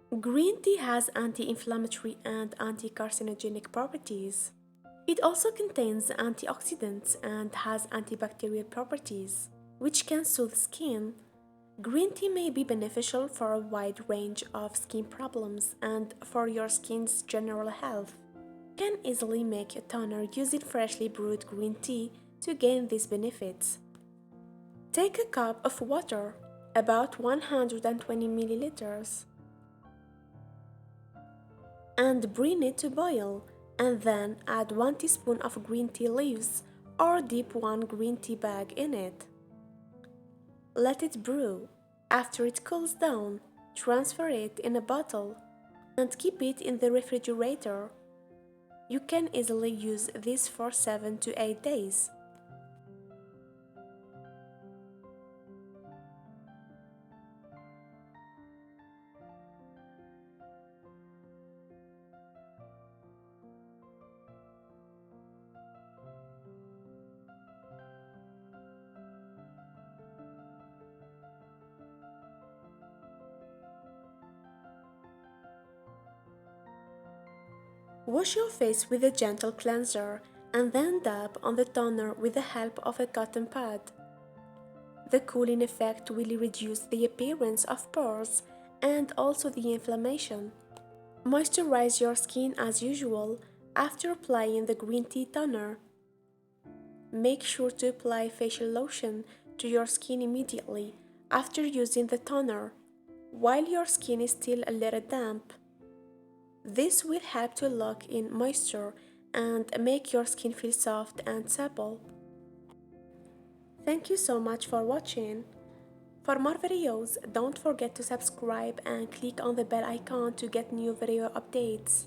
Green tea has anti-inflammatory and anti-carcinogenic properties. It also contains antioxidants and has antibacterial properties, which can soothe skin. Green tea may be beneficial for a wide range of skin problems and for your skin's general health. You can easily make a toner using freshly brewed green tea to gain these benefits. Take a cup of water, about 120 milliliters, and bring it to boil, and then add 1 teaspoon of green tea leaves or dip 1 green tea bag in it. Let it brew. After it cools down, transfer it in a bottle and keep it in the refrigerator. You can easily use this for 7 to 8 days. Wash your face with a gentle cleanser and then dab on the toner with the help of a cotton pad. The cooling effect will reduce the appearance of pores and also the inflammation. Moisturize your skin as usual after applying the green tea toner. Make sure to apply facial lotion to your skin immediately after using the toner, while your skin is still a little damp. This will help to lock in moisture and make your skin feel soft and supple. Thank you so much for watching. For more videos, don't forget to subscribe and click on the bell icon to get new video updates.